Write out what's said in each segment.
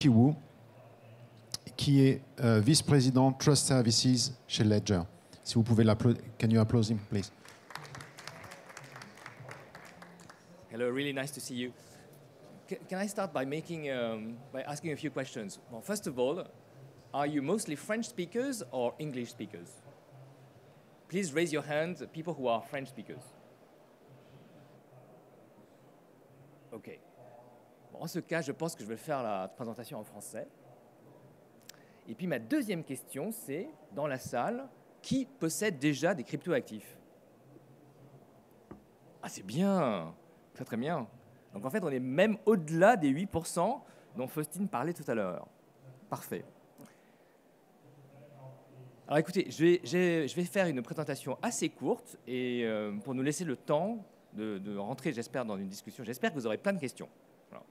Wu, qui est vice-président Trust Services chez Ledger. Si vous pouvez l'applaudir, can you applaud him, please? Hello, really nice to see you. Can I start by by asking a few questions? Well, first of all, are you mostly French speakers or English speakers? Please raise your hand, people who are French speakers. OK. Bon, en ce cas, je pense que je vais faire la présentation en français. Et puis ma deuxième question, c'est, dans la salle, qui possède déjà des cryptoactifs? Ah, c'est bien, très très bien. Donc en fait, on est même au-delà des 8% dont Faustine parlait tout à l'heure. Parfait. Alors écoutez, je vais faire une présentation assez courte et pour nous laisser le temps de rentrer, j'espère, dans une discussion. J'espère que vous aurez plein de questions. Voilà.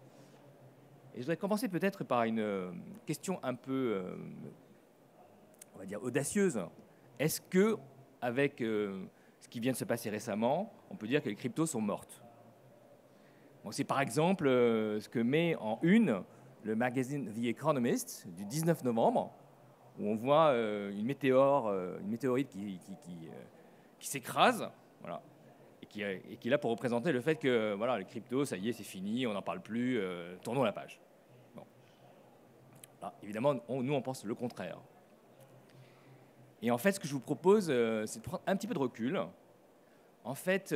Et je voudrais commencer peut-être par une question un peu, on va dire, audacieuse. Est-ce que, avec ce qui vient de se passer récemment, on peut dire que les cryptos sont mortes? Bon, c'est par exemple ce que met en une le magazine The Economist du 19 novembre, où on voit une météorite qui s'écrase, voilà, et qui est là pour représenter le fait que voilà, les cryptos, ça y est, c'est fini, on n'en parle plus, tournons la page. Bon. Alors, évidemment, nous, on pense le contraire. Et en fait, ce que je vous propose, c'est de prendre un petit peu de recul. En fait,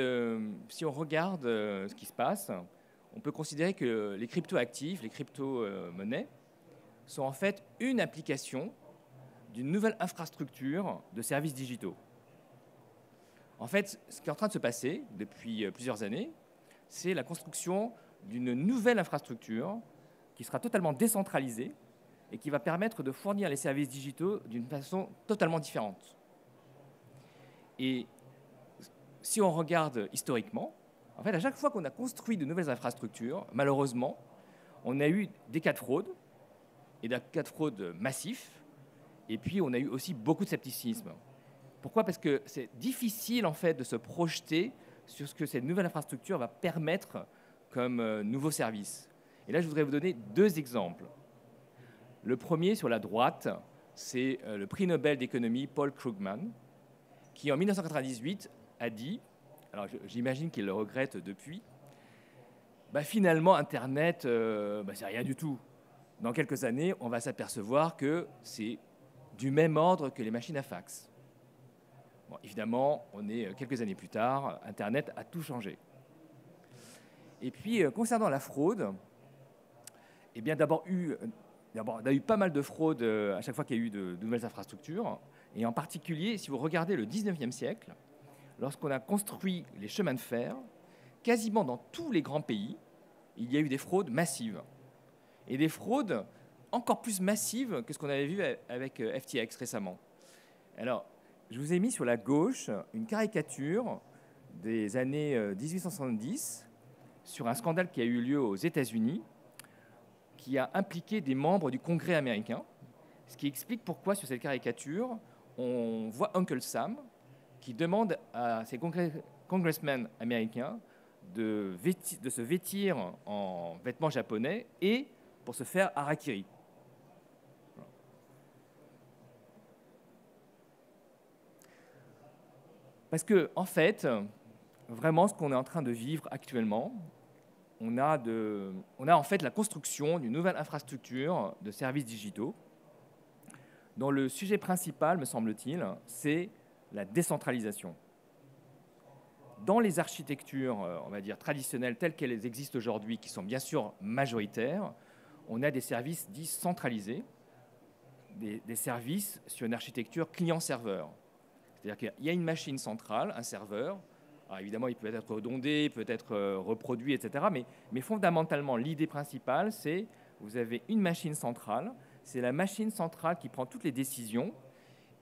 si on regarde ce qui se passe, on peut considérer que les crypto-actifs, les crypto-monnaies, sont en fait une application d'une nouvelle infrastructure de services digitaux. En fait, ce qui est en train de se passer depuis plusieurs années, c'est la construction d'une nouvelle infrastructure qui sera totalement décentralisée et qui va permettre de fournir les services digitaux d'une façon totalement différente. Et si on regarde historiquement, en fait, à chaque fois qu'on a construit de nouvelles infrastructures, malheureusement, on a eu des cas de fraude, et des cas de fraude massifs, et puis on a eu aussi beaucoup de scepticisme. Pourquoi? Parce que c'est difficile en fait de se projeter sur ce que cette nouvelle infrastructure va permettre comme nouveau service. Et là, je voudrais vous donner deux exemples. Le premier, sur la droite, c'est le prix Nobel d'économie Paul Krugman, qui en 1998 a dit, alors j'imagine qu'il le regrette depuis, bah finalement Internet, c'est rien du tout. Dans quelques années, on va s'apercevoir que c'est du même ordre que les machines à fax. Bon, évidemment, on est quelques années plus tard, Internet a tout changé. Et puis, concernant la fraude, eh bien d'abord, il y a eu pas mal de fraudes à chaque fois qu'il y a eu de nouvelles infrastructures. Et en particulier, si vous regardez le 19e siècle, lorsqu'on a construit les chemins de fer, quasiment dans tous les grands pays, il y a eu des fraudes massives. Et des fraudes encore plus massives que ce qu'on avait vu avec FTX récemment. Alors, je vous ai mis sur la gauche une caricature des années 1870 sur un scandale qui a eu lieu aux États-Unis, qui a impliqué des membres du Congrès américain, ce qui explique pourquoi sur cette caricature, on voit Uncle Sam qui demande à ces congressmen américains de se vêtir en vêtements japonais et pour se faire harakiri. Parce que, en fait, vraiment, ce qu'on est en train de vivre actuellement, on a en fait la construction d'une nouvelle infrastructure de services digitaux dont le sujet principal, me semble-t-il, c'est la décentralisation. Dans les architectures, on va dire, traditionnelles telles qu'elles existent aujourd'hui, qui sont bien sûr majoritaires, on a des services dits centralisés, des services sur une architecture client-serveur. C'est-à-dire qu'il y a une machine centrale, un serveur. Alors évidemment, il peut être redondé, peut être reproduit, etc. Mais fondamentalement, l'idée principale, c'est vous avez une machine centrale. C'est la machine centrale qui prend toutes les décisions.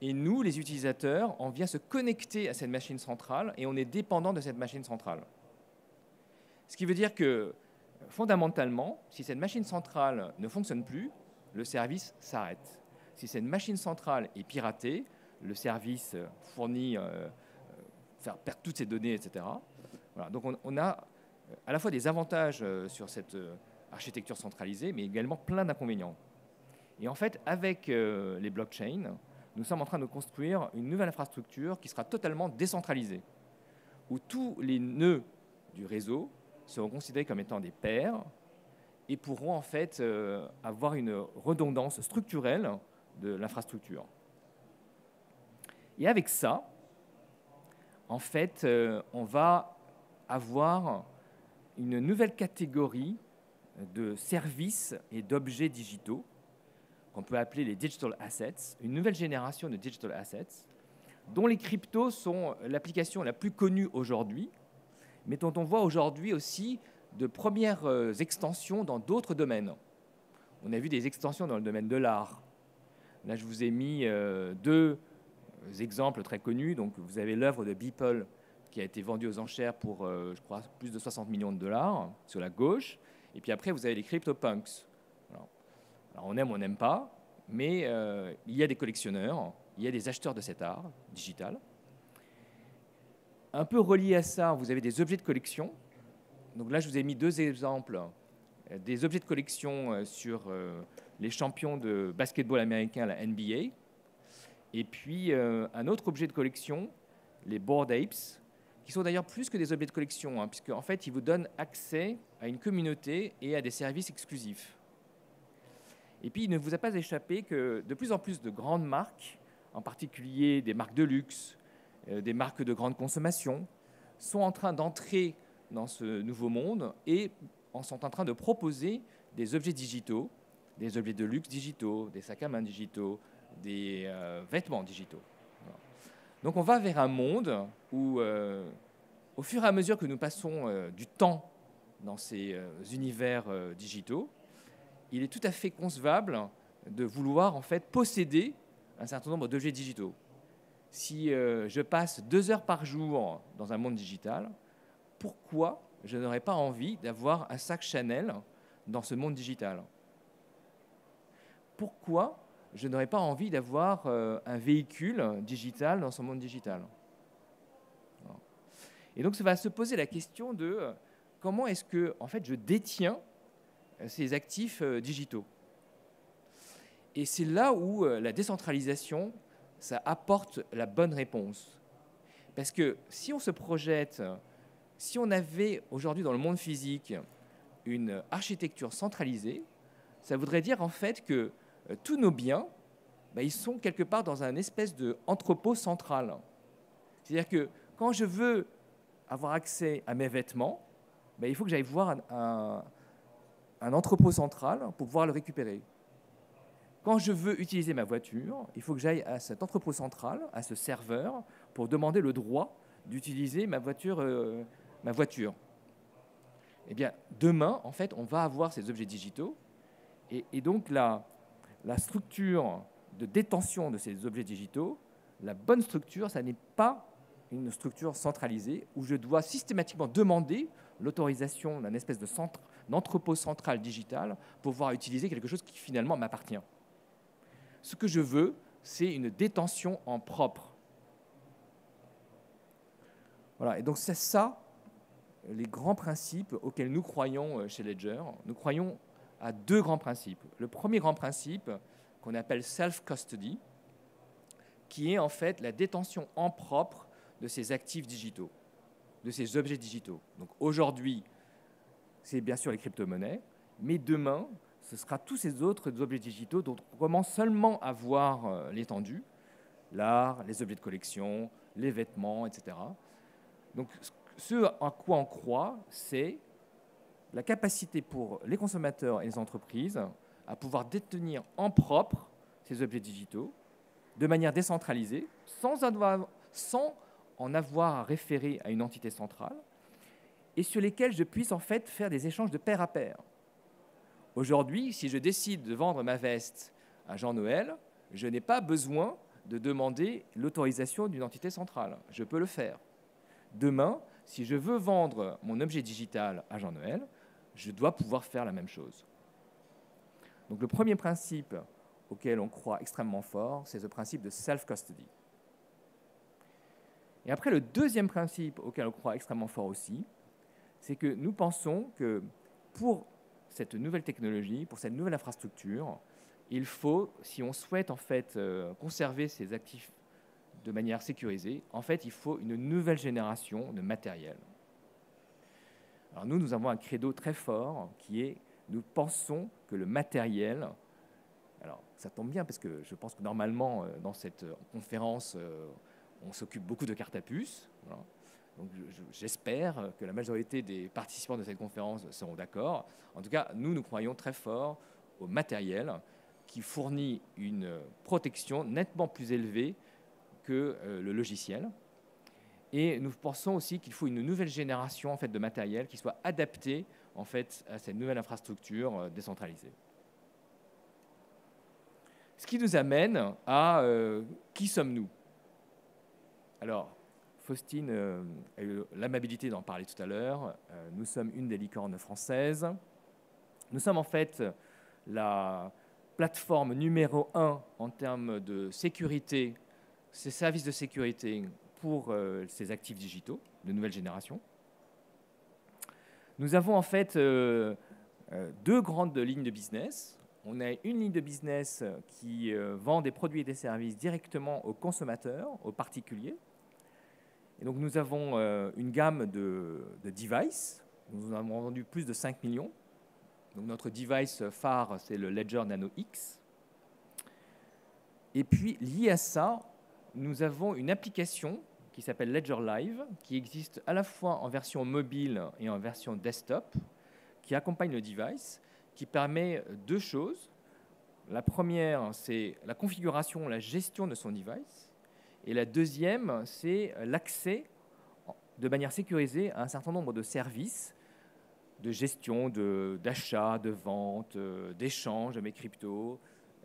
Et nous, les utilisateurs, on vient se connecter à cette machine centrale et on est dépendant de cette machine centrale. Ce qui veut dire que, fondamentalement, si cette machine centrale ne fonctionne plus, le service s'arrête. Si cette machine centrale est piratée, le service fournit, faire perdre toutes ses données, etc. Voilà. Donc on a à la fois des avantages sur cette architecture centralisée, mais également plein d'inconvénients. Et en fait, avec les blockchains, nous sommes en train de construire une nouvelle infrastructure qui sera totalement décentralisée, où tous les nœuds du réseau seront considérés comme étant des paires et pourront en fait avoir une redondance structurelle de l'infrastructure. Et avec ça, en fait, on va avoir une nouvelle catégorie de services et d'objets digitaux qu'on peut appeler les digital assets, une nouvelle génération de digital assets, dont les cryptos sont l'application la plus connue aujourd'hui, mais dont on voit aujourd'hui aussi de premières extensions dans d'autres domaines. On a vu des extensions dans le domaine de l'art. Là, je vous ai mis deux exemples très connus. Donc, vous avez l'œuvre de Beeple qui a été vendue aux enchères pour, je crois, plus de 60 millions de dollars sur la gauche. Et puis après, vous avez les CryptoPunks. Alors on aime ou on n'aime pas, mais il y a des collectionneurs, il y a des acheteurs de cet art digital. Un peu relié à ça, vous avez des objets de collection. Donc là, je vous ai mis deux exemples des objets de collection sur les champions de basketball américain, la NBA. Et puis un autre objet de collection, les Bored Apes, qui sont d'ailleurs plus que des objets de collection, hein, puisqu'en fait, ils vous donnent accès à une communauté et à des services exclusifs. Et puis, il ne vous a pas échappé que de plus en plus de grandes marques, en particulier des marques de luxe, des marques de grande consommation, sont en train d'entrer dans ce nouveau monde et sont en train de proposer des objets digitaux, des objets de luxe digitaux, des sacs à main digitaux, des vêtements digitaux. Voilà. Donc on va vers un monde où, au fur et à mesure que nous passons du temps dans ces univers digitaux, il est tout à fait concevable de vouloir en fait posséder un certain nombre d'objets digitaux. Si je passe 2 heures par jour dans un monde digital, pourquoi je n'aurais pas envie d'avoir un sac Chanel dans ce monde digital? Pourquoi je n'aurais pas envie d'avoir un véhicule digital dans ce monde digital? Et donc, ça va se poser la question de comment est-ce que en fait, je détiens ces actifs digitaux. Et c'est là où la décentralisation, ça apporte la bonne réponse. Parce que si on se projette, si on avait aujourd'hui dans le monde physique une architecture centralisée, ça voudrait dire en fait que tous nos biens, ils sont quelque part dans un espèce d'entrepôt central. C'est-à-dire que quand je veux avoir accès à mes vêtements, il faut que j'aille voir un entrepôt central pour pouvoir le récupérer. Quand je veux utiliser ma voiture, il faut que j'aille à cet entrepôt central, à ce serveur, pour demander le droit d'utiliser ma voiture. Eh bien, demain, en fait, on va avoir ces objets digitaux. Et donc, la structure de détention de ces objets digitaux, la bonne structure, ça n'est pas une structure centralisée où je dois systématiquement demander l'autorisation d'un espèce d'entrepôt central digital pour pouvoir utiliser quelque chose qui finalement m'appartient. Ce que je veux, c'est une détention en propre. Voilà, et donc c'est ça, les grands principes auxquels nous croyons chez Ledger. Nous croyons à 2 grands principes. Le premier grand principe, qu'on appelle self-custody, qui est en fait la détention en propre de ces actifs digitaux, de ces objets digitaux. Donc aujourd'hui, c'est bien sûr les crypto-monnaies, mais demain, ce sera tous ces autres objets digitaux dont on commence seulement à voir l'étendue, l'art, les objets de collection, les vêtements, etc. Donc ce à quoi on croit, c'est la capacité pour les consommateurs et les entreprises à pouvoir détenir en propre ces objets digitaux de manière décentralisée, sans en avoir à référer à une entité centrale, et sur lesquels je puisse en fait faire des échanges de pair à pair. Aujourd'hui, si je décide de vendre ma veste à Jean-Noël, je n'ai pas besoin de demander l'autorisation d'une entité centrale. Je peux le faire. Demain, si je veux vendre mon objet digital à Jean-Noël, je dois pouvoir faire la même chose. Donc le premier principe auquel on croit extrêmement fort, c'est ce principe de self-custody. Et après, le deuxième principe auquel on croit extrêmement fort aussi, c'est que nous pensons que pour cette nouvelle technologie, pour cette nouvelle infrastructure, il faut, si on souhaite en fait conserver ces actifs de manière sécurisée, en fait, il faut une nouvelle génération de matériel. Alors nous avons un credo très fort qui est, nous pensons que le matériel, alors ça tombe bien parce que je pense que normalement dans cette conférence, on s'occupe beaucoup de cartes à puce. Voilà. Donc j'espère que la majorité des participants de cette conférence seront d'accord. En tout cas, nous croyons très fort au matériel qui fournit une protection nettement plus élevée que le logiciel. Et nous pensons aussi qu'il faut une nouvelle génération en fait, de matériel qui soit adapté en fait, à cette nouvelle infrastructure décentralisée. Ce qui nous amène à qui sommes-nous? Alors, Faustine a eu l'amabilité d'en parler tout à l'heure. Nous sommes une des licornes françaises. Nous sommes en fait la plateforme numéro 1 en termes de sécurité, ces services de sécurité pour ces actifs digitaux de nouvelle génération. Nous avons en fait deux grandes lignes de business. On a une ligne de business qui vend des produits et des services directement aux consommateurs, aux particuliers. Et donc nous avons une gamme de devices. Nous en avons vendu plus de 5 millions. Donc notre device phare, c'est le Ledger Nano X. Et puis, lié à ça, nous avons une application qui s'appelle Ledger Live, qui existe à la fois en version mobile et en version desktop, qui accompagne le device, qui permet deux choses. La première, c'est la configuration, la gestion de son device. Et la deuxième, c'est l'accès de manière sécurisée à un certain nombre de services de gestion, d'achat, de vente, d'échange de mes cryptos,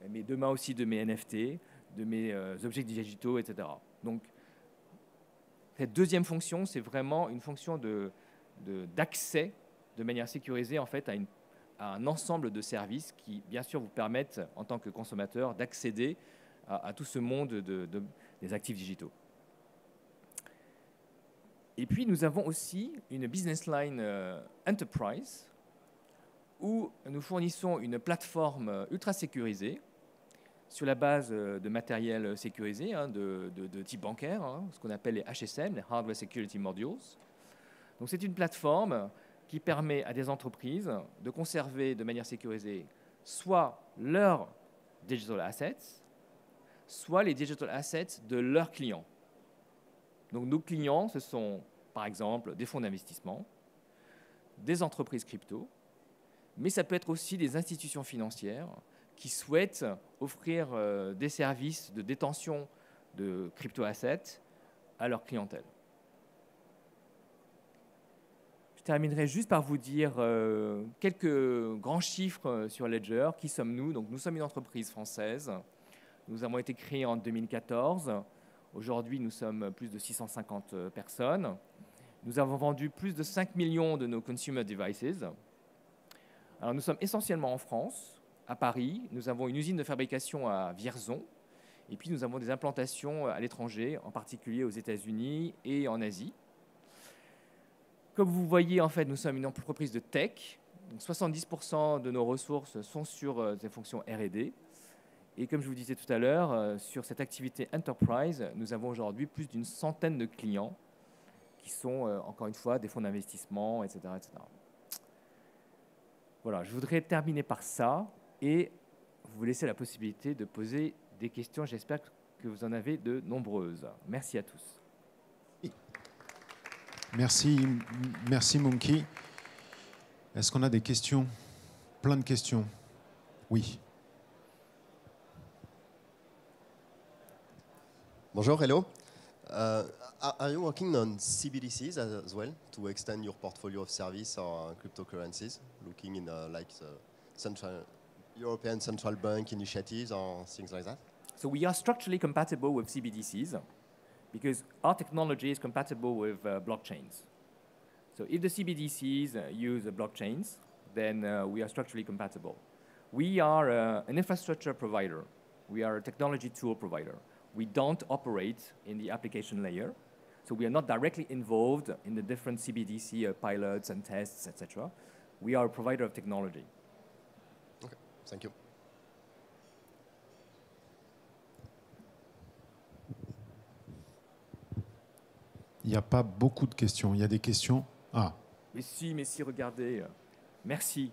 mais demain aussi de mes NFT, de mes objets digitaux, etc. Donc, cette deuxième fonction, c'est vraiment une fonction d'accès de manière sécurisée en fait, à un ensemble de services qui, bien sûr, vous permettent, en tant que consommateur, d'accéder à tout ce monde des actifs digitaux. Et puis, nous avons aussi une business line enterprise où nous fournissons une plateforme ultra sécurisée sur la base de matériel sécurisé de type bancaire, ce qu'on appelle les HSM, les Hardware Security Modules. Donc, c'est une plateforme qui permet à des entreprises de conserver de manière sécurisée soit leurs digital assets, soit les digital assets de leurs clients. Donc nos clients, ce sont par exemple des fonds d'investissement, des entreprises crypto, mais ça peut être aussi des institutions financières qui souhaitent offrir des services de détention de crypto-assets à leur clientèle. Je terminerai juste par vous dire quelques grands chiffres sur Ledger. Qui sommes-nous? Donc nous sommes une entreprise française. Nous avons été créés en 2014. Aujourd'hui, nous sommes plus de 650 personnes. Nous avons vendu plus de 5 millions de nos consumer devices. Alors, nous sommes essentiellement en France, à Paris. Nous avons une usine de fabrication à Vierzon. Et puis, nous avons des implantations à l'étranger, en particulier aux États-Unis et en Asie. Comme vous voyez, en fait, nous sommes une entreprise de tech. Donc 70% de nos ressources sont sur des fonctions R&D. Et comme je vous disais tout à l'heure, sur cette activité enterprise, nous avons aujourd'hui plus d'une centaine de clients qui sont, encore une fois, des fonds d'investissement, etc., etc. Voilà, je voudrais terminer par ça et vous laisser la possibilité de poser des questions. J'espère que vous en avez de nombreuses. Merci à tous. Merci Monkey. Est-ce qu'on a des questions? Plein de questions. Oui. Bonjour, hello. Are you working on CBDCs as well to extend your portfolio of service or cryptocurrencies, looking in like the European Central Bank initiatives or things like that? So we are structurally compatible with CBDCs because our technology is compatible with blockchains. So if the CBDCs use blockchains, then we are structurally compatible. We are an infrastructure provider. We are a technology tool provider. We don't operate in the application layer. So we are not directly involved in the different CBDC pilots and tests, etc. We are a provider of technology. Thank you. Il n'y a pas beaucoup de questions. Il y a des questions. Ah, Mais si, regardez. Merci.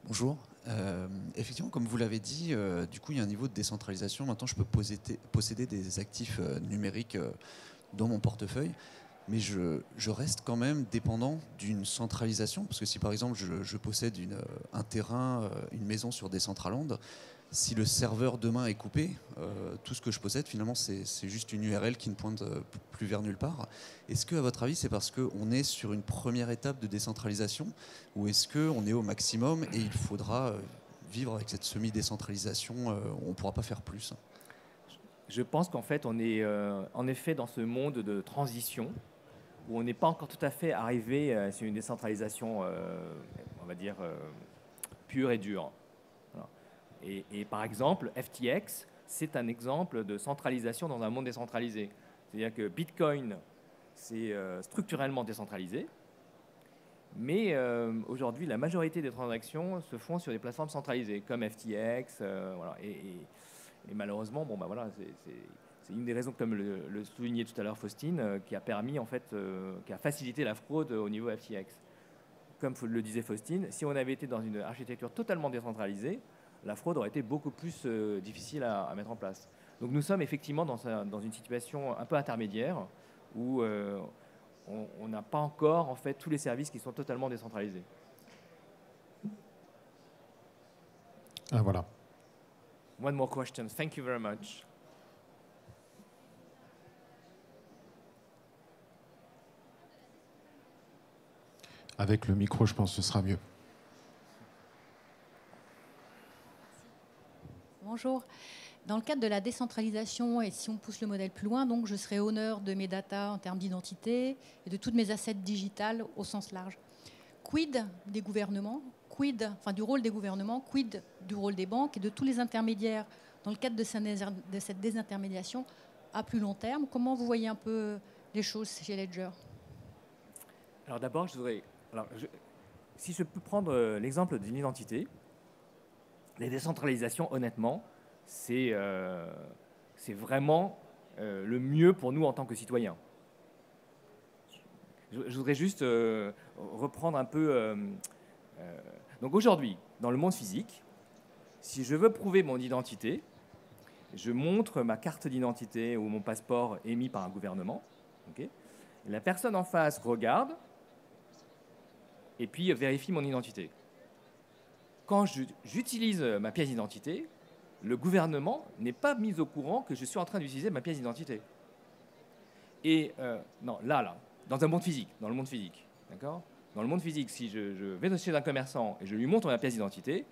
Bonjour. Effectivement, comme vous l'avez dit, du coup, il y a un niveau de décentralisation. Maintenant, je peux posséder des actifs numériques dans mon portefeuille, mais je reste quand même dépendant d'une centralisation. Parce que si, par exemple, je possède un terrain, une maison sur Decentraland, si le serveur demain est coupé, tout ce que je possède, finalement, c'est juste une URL qui ne pointe plus vers nulle part. Est-ce que, à votre avis, c'est parce qu'on est sur une première étape de décentralisation, ou est-ce qu'on est au maximum et il faudra vivre avec cette semi-décentralisation, on ne pourra pas faire plus? Je pense qu'en fait, on est en effet dans ce monde de transition où on n'est pas encore tout à fait arrivé sur une décentralisation, on va dire, pure et dure. Voilà. Et par exemple, FTX, c'est un exemple de centralisation dans un monde décentralisé. C'est-à-dire que Bitcoin, c'est structurellement décentralisé, mais aujourd'hui, la majorité des transactions se font sur des plateformes centralisées, comme FTX. Voilà. Et malheureusement, bon, bah voilà, c'est une des raisons, comme le soulignait tout à l'heure Faustine, qui a permis, en fait, qui a facilité la fraude au niveau FTX. Comme le disait Faustine, si on avait été dans une architecture totalement décentralisée, la fraude aurait été beaucoup plus difficile à mettre en place. Donc nous sommes effectivement dans une situation un peu intermédiaire où on n'a pas encore en fait tous les services qui sont totalement décentralisés. ah voilà. One more question. Thank you very much. Avec le micro, je pense que ce sera mieux. Bonjour. Dans le cadre de la décentralisation, et si on pousse le modèle plus loin, donc je serai honneur de mes datas en termes d'identité et de toutes mes assets digitales au sens large. Quid des gouvernements, du rôle des gouvernements, quid du rôle des banques et de tous les intermédiaires dans le cadre de cette désintermédiation à plus long terme? Comment vous voyez un peu les choses chez Ledger? Alors d'abord, si je peux prendre l'exemple d'une identité, les décentralisations, honnêtement, c'est vraiment le mieux pour nous en tant que citoyens. Je voudrais juste reprendre un peu... donc aujourd'hui, dans le monde physique, si je veux prouver mon identité, je montre ma carte d'identité ou mon passeport émis par un gouvernement. Okay, et la personne en face regarde et puis vérifie mon identité. Quand j'utilise ma pièce d'identité, le gouvernement n'est pas mis au courant que je suis en train d'utiliser ma pièce d'identité. Et non, là, dans un monde physique, dans le monde physique, d'accord ? Dans le monde physique, si je vais chez un commerçant et je lui montre ma pièce d'identité,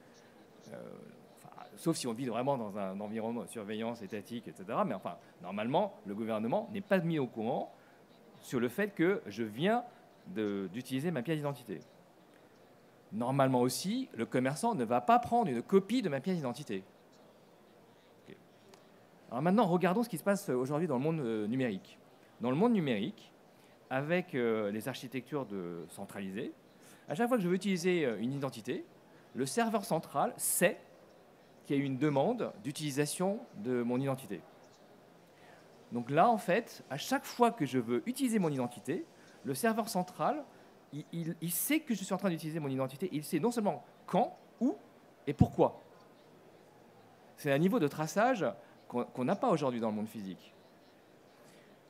sauf si on vit vraiment dans un environnement de surveillance étatique, etc. Mais enfin, normalement, le gouvernement n'est pas mis au courant sur le fait que je viens d'utiliser ma pièce d'identité. Normalement aussi, le commerçant ne va pas prendre une copie de ma pièce d'identité. Okay. Alors maintenant, regardons ce qui se passe aujourd'hui dans le monde numérique. Dans le monde numérique, avec les architectures centralisées, à chaque fois que je veux utiliser une identité, le serveur central sait qu'il y a une demande d'utilisation de mon identité. Donc là, en fait, à chaque fois que je veux utiliser mon identité, le serveur central, il sait que je suis en train d'utiliser mon identité. Il sait non seulement quand, où et pourquoi. C'est un niveau de traçage qu'on n'a pas aujourd'hui dans le monde physique.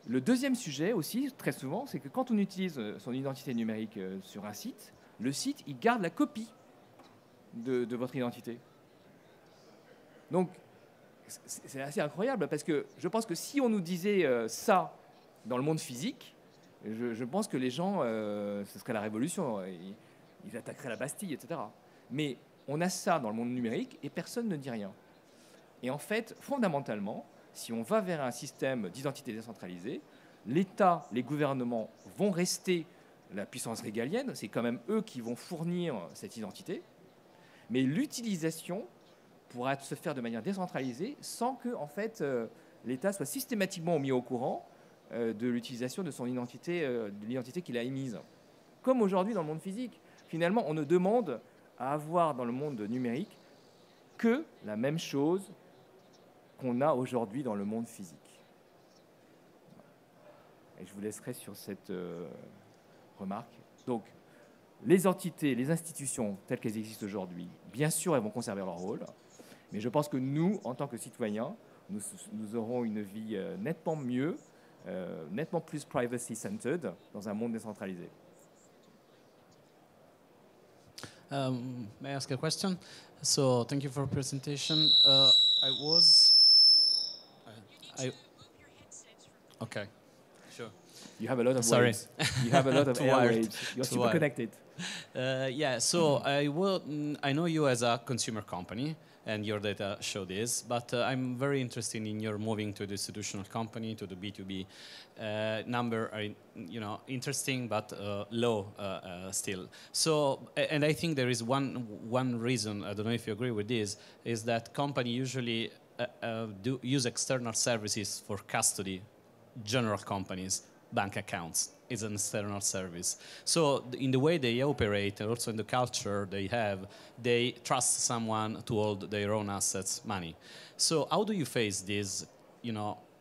Le deuxième sujet aussi, très souvent, c'est que quand on utilise son identité numérique sur un site, le site, il garde la copie de votre identité. Donc, c'est assez incroyable parce que je pense que si on nous disait ça dans le monde physique, je pense que les gens, ce serait la révolution. Ils attaqueraient la Bastille, etc. Mais on a ça dans le monde numérique et personne ne dit rien. Et en fait, fondamentalement, si on va vers un système d'identité décentralisée, l'État, les gouvernements vont rester la puissance régalienne. C'est quand même eux qui vont fournir cette identité. Mais l'utilisation pourra se faire de manière décentralisée sans que en fait, l'État soit systématiquement mis au courant de l'utilisation de son identité, de l'identité qu'il a émise. Comme aujourd'hui dans le monde physique. finalement, on ne demande à avoir dans le monde numérique que la même chose qu'on a aujourd'hui dans le monde physique. Et je vous laisserai sur cette remarque. Donc, les entités, les institutions telles qu'elles existent aujourd'hui, bien sûr, elles vont conserver leur rôle, mais je pense que nous, en tant que citoyens, nous aurons une vie nettement mieux, nettement plus privacy-centered dans un monde décentralisé. May I ask a question? So, thank you for your presentation. Okay, sure. You have a lot of Sorry. waves. You have a lot of airwaves. You're super wired. connected. Yeah, so I know you as a consumer company, and your data show this, but I'm very interested in your moving to the institutional company, to the B2B number are, interesting, but low still. So, and I think there is one reason, I don't know if you agree with this, is that company usually do use external services for custody, general companies, bank accounts. Is an external service. So in the way they operate and also in the culture they have, they trust someone to hold their own assets, money. So how do you face this,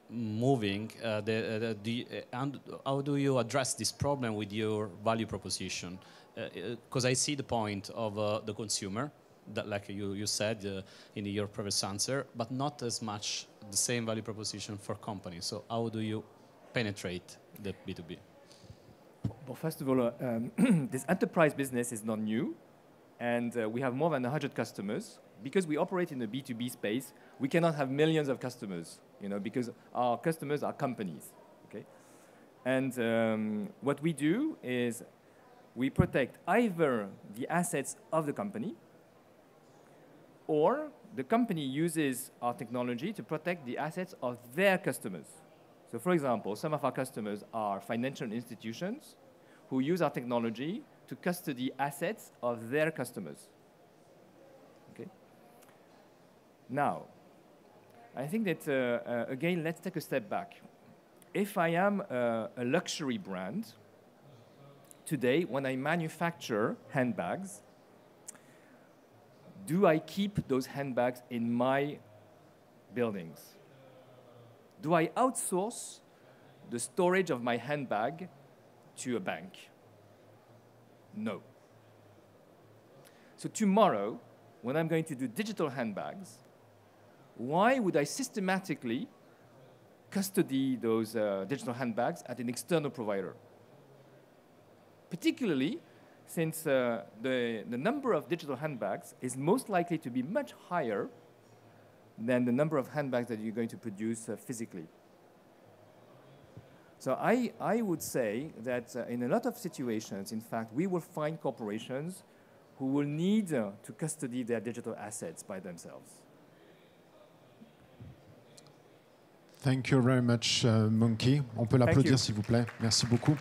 moving? And how do you address this problem with your value proposition? Because I see the point of the consumer, that like you said in your previous answer, but not as much the same value proposition for companies. So how do you penetrate the B2B? Well, first of all, this enterprise business is not new, and we have more than 100 customers. Because we operate in the B2B space, we cannot have millions of customers, because our customers are companies, okay? And what we do is we protect either the assets of the company, or the company uses our technology to protect the assets of their customers. So for example, some of our customers are financial institutions who use our technology to custody assets of their customers. Okay. Now, I think that, again, let's take a step back. If I am a luxury brand, today, when I manufacture handbags, do I keep those handbags in my buildings? Do I outsource the storage of my handbag to a bank? No. So tomorrow, when I'm going to do digital handbags, why would I systematically custody those digital handbags at an external provider? Particularly since the number of digital handbags is most likely to be much higher than the number of handbags that you're going to produce physically. So I would say that in a lot of situations, in fact, we will find corporations who will need to custody their digital assets by themselves. Thank you very much, Monkey. On peut l'applaudir, s'il vous plaît. Merci beaucoup.